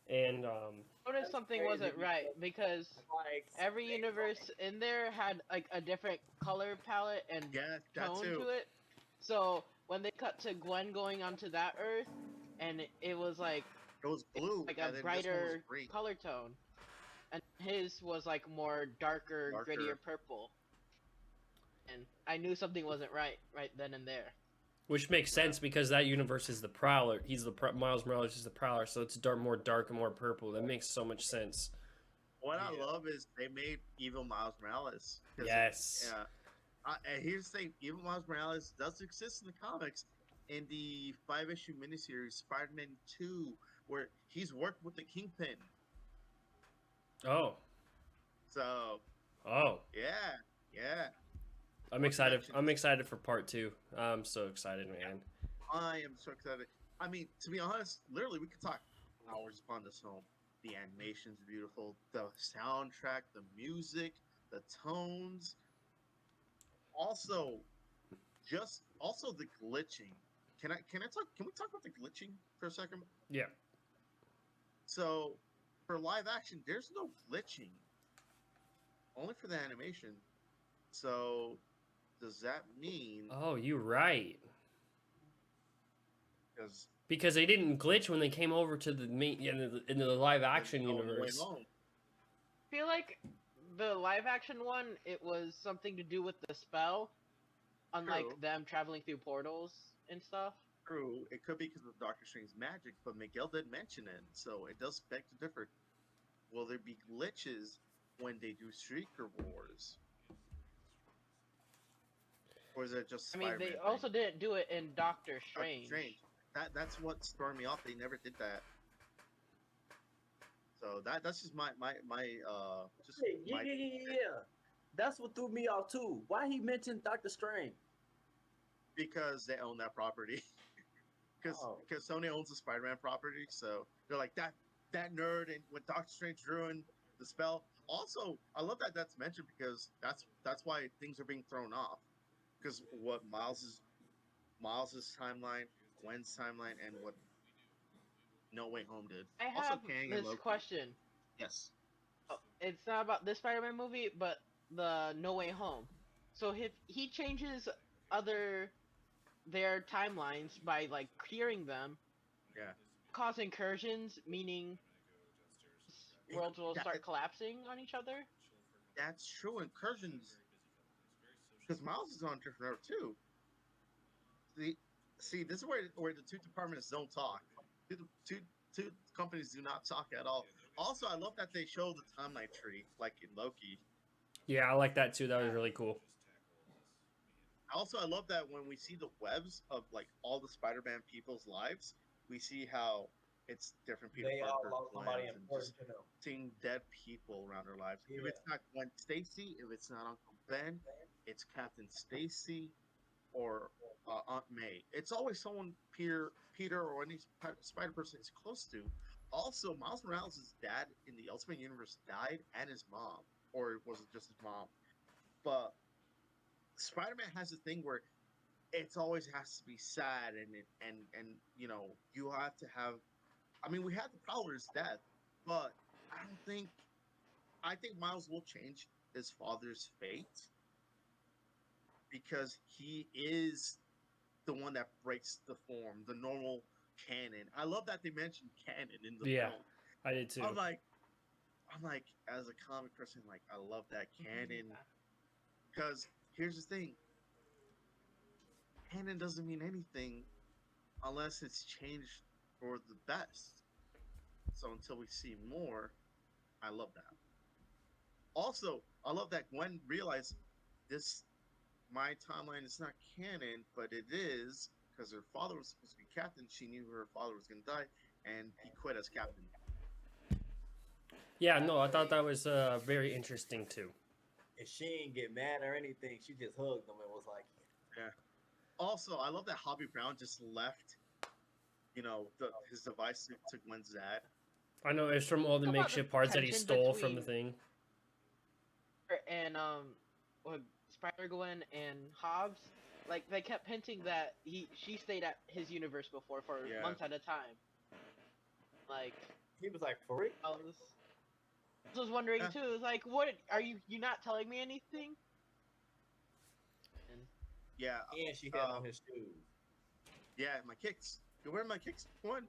and Noticed That's something crazy wasn't right because Like every universe in there had like a different color palette and Yeah, that tone too. to it. So when they cut to Gwen going onto that Earth, and it was like It was blue, like and a then this one was brighter green. color tone, and his was like more darker, Darker. grittier purple. And I knew something wasn't right then and there. which makes sense because that universe is the Prowler. He's the Miles Morales is the Prowler, so it's more dark and more purple. That makes so much sense. What I Yeah. love is they made Evil Miles Morales. 'Cause Yes. Yeah. And here's the thing: Evil Miles Morales does exist in the comics in the 5-issue miniseries Spider-Man 2, where he's worked with the Kingpin. Oh. So Oh. yeah. I'm excited. I'm excited for part 2. I'm so excited, man. I am so excited. I mean, to be honest, literally, we could talk hours upon this film. The animation's beautiful, the soundtrack, the music, the tones. Also, also the glitching. Can we talk about the glitching for a second? Yeah. So, for live action, there's no glitching. Only for the animation. So, does that mean Oh, you're right. because Because they didn't glitch when they came over to the main into the live action On the way universe. home? I feel like the live action one, it was something to do with the spell, unlike True. them traveling through portals and stuff. True, it could be because of Doctor Strange's magic, but Miguel did mention it, so it does beg to differ. Will there be glitches when they do Streaker Wars? Or is it just I mean, Spider-Man they thing? also didn't do it in Doctor Doctor Strange. Strange. That's what thrown me off. They never did that. So that's just my just yeah, my yeah. That's what threw me off too. Why he mentioned Doctor Strange? because they own that property. Because Oh. Sony owns the Spider-Man property, so they're like that nerd and when Doctor Strange ruined the spell. Also, I love that that's mentioned because that's why things are being thrown off. Because what Miles's timeline, Gwen's timeline, and what No Way Home did. I Also, have Kang and this Loki. question. Yes. It's not about this Spider-Man movie, but the No Way Home. So if he changes their timelines by like clearing them, Yeah. cause incursions, meaning worlds will That- start collapsing on each other. That's true. Incursions. Because Miles is on a different Earth too. See, this is where the two departments don't talk. Two companies do not talk at all. Also, I love that they show the timeline tree, like in Loki. Yeah, I like that too. That was really cool. Also, I love that when we see the webs of like all the Spider-Man people's lives, we see how it's different Peter They all Parker lost somebody Glens, and important just to them. seeing dead people around their lives. If Yeah. it's not Gwen Stacy, if it's not Uncle Ben, it's Captain Stacy or Aunt May. It's always someone Peter, or any Spider person is close to. Also, Miles Morales' dad in the Ultimate Universe died, and his mom, or was it just his mom? But Spider-Man has a thing where it's always has to be sad, and you have to have. I mean, we had the Prowler's death, but I don't think I think Miles will change his father's fate because he is the one that breaks the form, the normal canon. I love that they mentioned canon in the Yeah, film. I did too. I'm like, as a comic person, like I love that canon because here's the thing: canon doesn't mean anything unless it's changed for the best. So until we see more, I love that. Also, I love that Gwen realized this my timeline is not canon, but it is because her father was supposed to be captain. She knew her father was going to die, and he quit as captain. Yeah, no, I thought that was very interesting too. And she didn't get mad or anything. She just hugged him and was like, Yeah. Also, I love that Hobby Brown just left, his device to Gwen's dad. I know it's from all the How about makeshift the parts that he tension stole from the between- thing. And what, Spider Gwen and Hobbs, like they kept hinting that she stayed at his universe before for Yeah. months at a time. Like he was like, for real? I was wondering Yeah. too. It's like, what are you not telling me anything? And Yeah. And she had on his shoes. Yeah, my kicks. You're wearing my kicks, Gwen.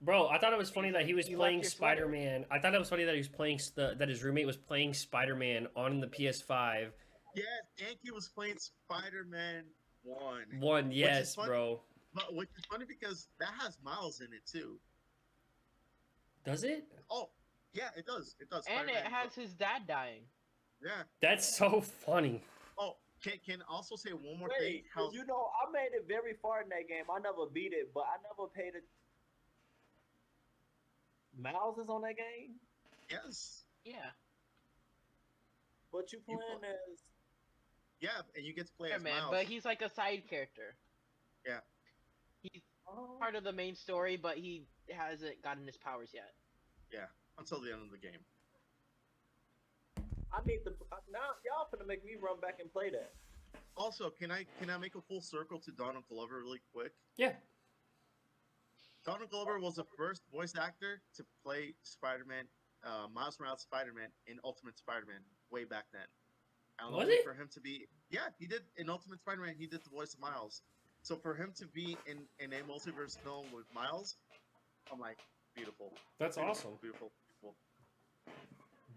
Bro, I thought it was funny He's that like, he was "You playing left your sweater." Spider-Man. I thought it was funny that he was playing that his roommate was playing Spider-Man on the PS5. Yeah, Yankee was playing Spider-Man 1. One, yes, funny. bro. But which is funny because that has Miles in it too. Does it? Oh, yeah, it does. It does. And it Spider-Man, has his dad dying. yeah. That's so funny. Oh, can also say one more thing. Wait, How I made it very far in that game. I never beat it, but I never paid it. Miles is on that game, yes, Yeah, but you You playing play- as yeah, and you get to play as Spider-Man, Miles. but he's like a side character. Yeah. He's oh, part of the main story, but he hasn't gotten his powers yet. Until the end of the game. I need to now. Y'all finna make me run back and play that. Also, can I make a full circle to Donald Glover really quick? Yeah. Donald Glover was the first voice actor to play Spider-Man, Miles Morales Spider-Man in Ultimate Spider-Man way back then. And Was only he? for him to be, yeah, he did in Ultimate Spider-Man. He did the voice of Miles. So for him to be in a multiverse film with Miles, I'm like, beautiful. That's Beautiful, awesome. Beautiful, beautiful.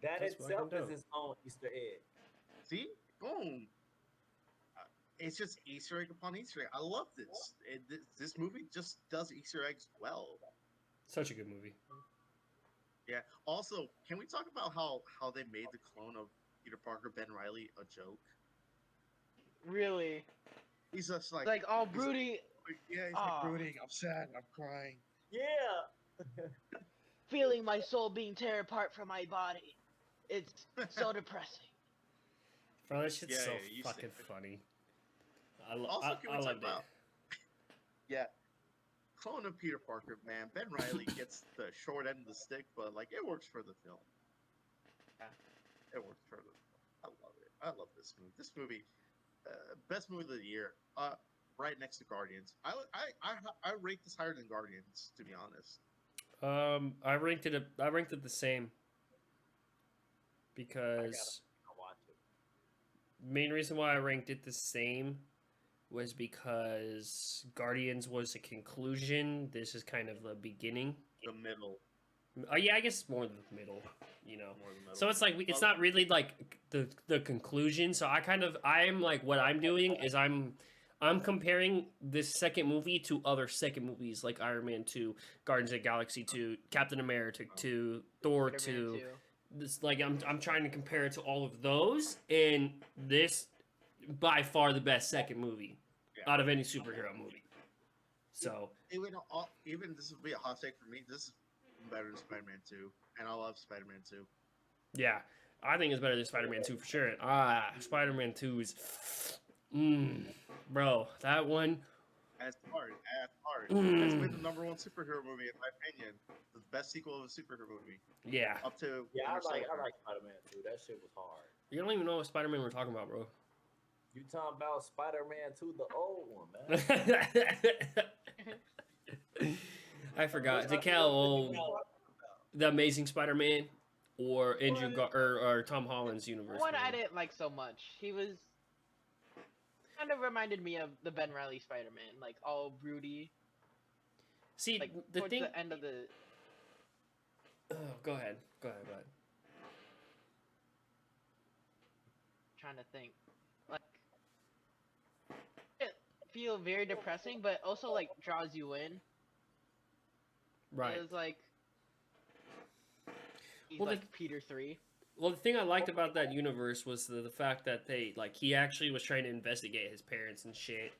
That That's itself fucking is dope. its own Easter egg. See, boom. It's just Easter egg upon Easter egg. I love this. This movie just does Easter eggs well. Such a good movie. Yeah. Also, can we talk about how they made the clone of Peter Parker, Ben Riley, a joke? Really, He's just like, like all he's- broody, yeah, he's Aw. like brooding. I'm sad. I'm crying. Yeah. feeling my soul being torn apart from my body. It's so depressing. Bro, that shit's Yeah, so yeah, you fucking said it. funny. Also, can we I talk loved it. about? Yeah, clone of Peter Parker, man. Ben Riley gets the short end of the stick, but like it works for the film. It works for the. I love it. I love this movie. This movie, best movie of the year. Right next to Guardians. I rate this higher than Guardians, to be honest. I ranked it the same because I'll watch it. main reason why I ranked it the same was because Guardians was a conclusion. This is kind of the beginning. The middle, Yeah, I guess it's more the middle, you know. more the middle. So it's like it's not really like the conclusion. So I'm like what I'm doing is I'm comparing this second movie to other second movies like Iron Man 2, Guardians of the Galaxy 2, Captain America 2, Thor 2, Spider-Man 2. this like I'm trying to compare it to all of those, and this by far the best second movie out of any superhero movie. So even this would be a hot take for me. This is better than Spider-Man 2, and I love Spider-Man 2. yeah, I think it's better than Spider-Man 2 for sure. Spider-Man 2 is, bro, that one. As hard. Mm. That's been the number one superhero movie in my opinion. The best sequel of a superhero movie. Yeah. Up to Yeah, I like Soldier. Spider-Man too. That shit was hard. You don't even know what Spider-Man we're talking about, bro. You talking about Spider-Man 2, the old one, man? I forgot. The Amazing Spider-Man or or Tom Holland's universe. One man. I didn't like so much. He was kind of reminded me of the Ben Reilly Spider-Man, like all broody. See, Like the towards thing. the end of the. Oh, go ahead. Trying to think, like it feel very depressing, but also like draws you in. Right. It was like he's Well, like Peter 3. Well, the thing I liked about that universe was the fact that he actually was trying to investigate his parents and shit.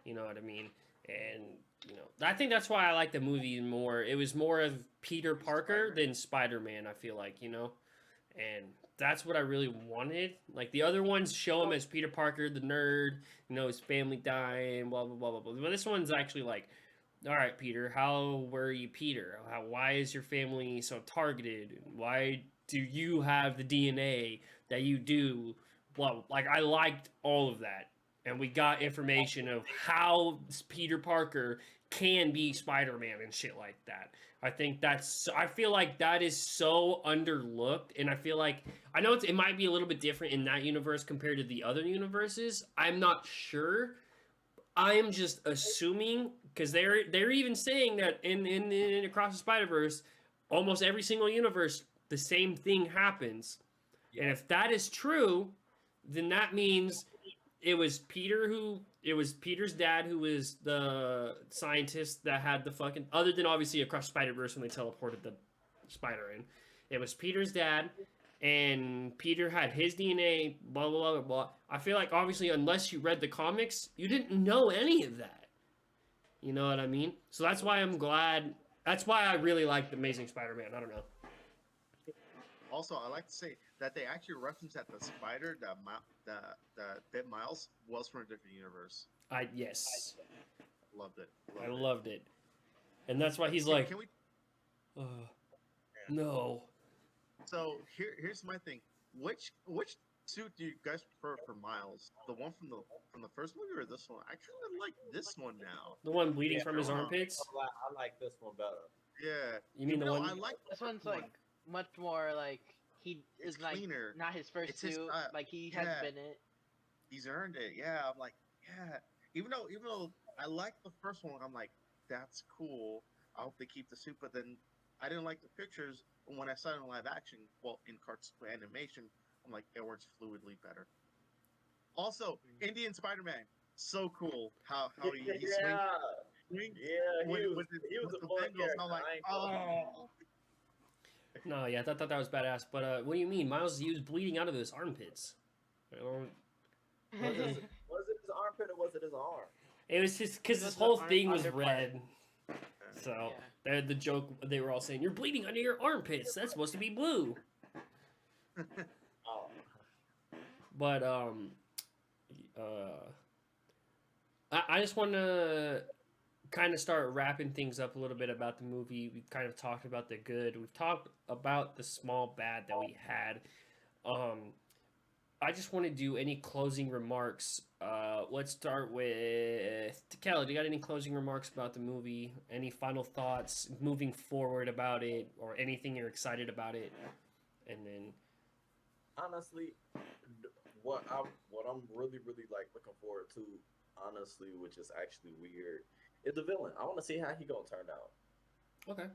You know what I mean? And, I think that's why I like the movie more. It was more of Peter Parker than Spider-Man, I feel like, And that's what I really wanted. Like, the other ones show him as Peter Parker, the nerd, his family dying, blah, blah, blah, blah, blah. But this one's actually like, all right, Peter, how were you, Peter? Why is your family so targeted? Why do you have the DNA that you do? Well, like, I liked all of that. And we got information of how Peter Parker can be Spider-Man and shit like that. I feel like that is so underlooked. And I feel like, I know it might be a little bit different in that universe compared to the other universes. I'm not sure. I am just assuming, because they're even saying that in Across the Spider-Verse, almost every single universe, the same thing happens. And if that is true, then that means it was Peter's dad who was the scientist that had the fucking, other than obviously Across Spider-Verse when they teleported the spider in. It was Peter's dad, and Peter had his DNA, blah, blah, blah, blah. I feel like, obviously, unless you read the comics, you didn't know any of that. You know what I mean? So that's why I'm glad, that's why I really like The Amazing Spider-Man. I don't know. Also, I like to say that they actually reference that the spider that bit Miles was from a different universe. Yes. Loved it. I loved it. And that's why he's Can- like, can we? no. So here's my thing. Which suit do you guys prefer for Miles? The one from the first movie or this one? I kind of like this one now. The one bleeding from his armpits? I like this one better. Yeah. You mean the one? I like This one's like much more like he It's is like cleaner. not his first It's his suit. style. Like he has Yeah. been it. He's earned it. Yeah. I'm like, yeah. Even though I like the first one, I'm like, that's cool. I hope they keep the suit. But then I didn't like the pictures. And when I saw it in live action, well, in cartoon animation, I'm like, it works fluidly better. Also, Indian Spider-Man, so cool. How he swings. Yeah, With- he was with a the fun Bengals, character. I'm like, I ain't gonna- oh. No, yeah, I thought that was badass. But what do you mean? Miles, he was bleeding out of his armpits. Was it his armpit or was it his arm? It was just because It his was the whole arm thing was underpart. red. So the joke, they were all saying, "You're bleeding under your armpits. That's supposed to be blue." Oh. But I just want to kind of start wrapping things up a little bit about the movie. We've kind of talked about the good. We've talked about the small bad that we had. I just want to do any closing remarks. Let's start with Kelly. Do you got any closing remarks about the movie? Any final thoughts moving forward about it, or anything you're excited about it? And then, Honestly, what I'm really like looking forward to, honestly, which is actually weird, is the villain. I want to see how he gonna turn out. okay,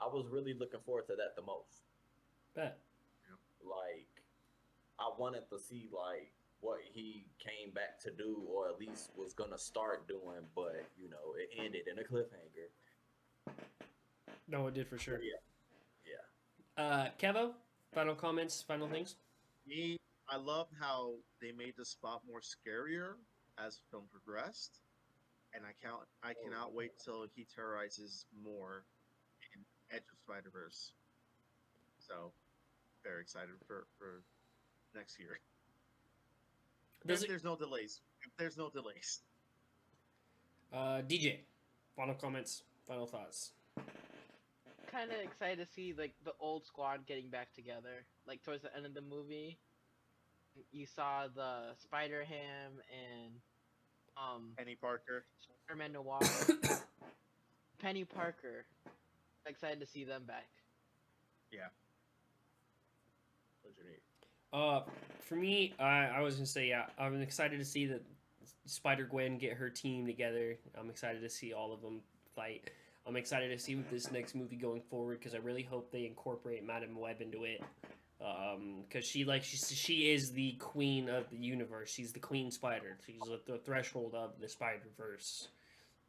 I was really looking forward to that the most. bet. Like, I wanted to see like what he came back to do, or at least was gonna start doing, but it ended in a cliffhanger. No, it did for sure. Yeah. Kevo, Final comments, final things. Me, I love how they made the spot more scarier as the film progressed, and I cannot wait till he terrorizes more in Edge of Spider Verse. So very excited for next year. Does If it, there's no delays. If there's no delays. DJ, final comments, final thoughts. Kind of excited to see like the old squad getting back together. Like towards the end of the movie, you saw the Spider Ham and Penny Parker. Spider-Man Noir, Penny Parker. Excited to see them back. Yeah. For me, I was gonna say yeah. I'm excited to see that Spider Gwen get her team together. I'm excited to see all of them fight. I'm excited to see with this next movie going forward because I really hope they incorporate Madame Web into it. Because she is the queen of the universe. She's the queen spider. She's at the threshold of the Spider Verse.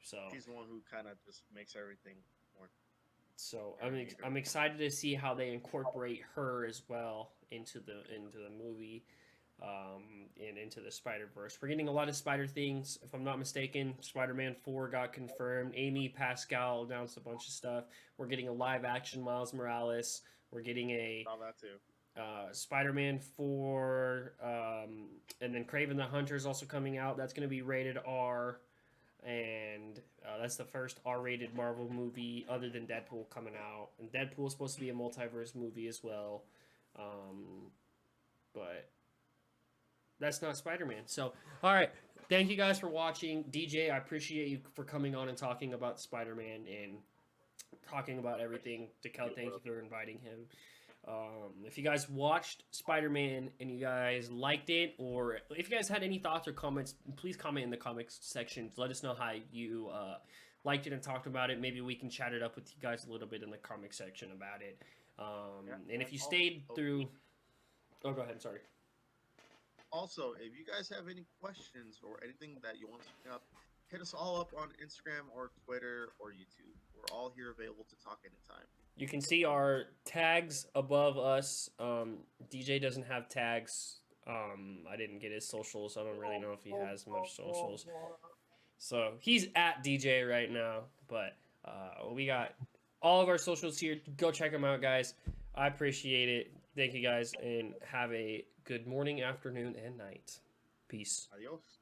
So She's the one who kind of just makes everything more. So Terminator. I'm excited to see how they incorporate her as well into the movie, and into the Spider Verse. We're getting a lot of Spider things. If I'm not mistaken, Spider-Man 4 got confirmed. Amy Pascal announced a bunch of stuff. We're getting a live action Miles Morales. We're getting a Saw that too. Spider-Man 4, and then Kraven the Hunter is also coming out. That's going to be rated R. And that's the first R-rated Marvel movie other than Deadpool coming out. And Deadpool is supposed to be a multiverse movie as well, but that's not Spider-Man. So, all right, thank you guys for watching. DJ, I appreciate you for coming on and talking about Spider-Man and talking about everything. DeKel, thank you for inviting him. If you guys watched Spider-Man and you guys liked it, or if you guys had any thoughts or comments, please comment in the comments section. Let us know how you liked it and talked about it. Maybe we can chat it up with you guys a little bit in the comic section about it. And if you stayed through... Oh, go ahead. Sorry. Also, if you guys have any questions or anything that you want to bring up, hit us all up on Instagram or Twitter or YouTube. We're all here available to talk anytime. You can see our tags above us. DJ doesn't have tags. I didn't get his socials. I don't really know if he has much socials. So he's at DJ right now. But we got all of our socials here. Go check them out, guys. I appreciate it. Thank you, guys. And have a good morning, afternoon, and night. Peace. Adios.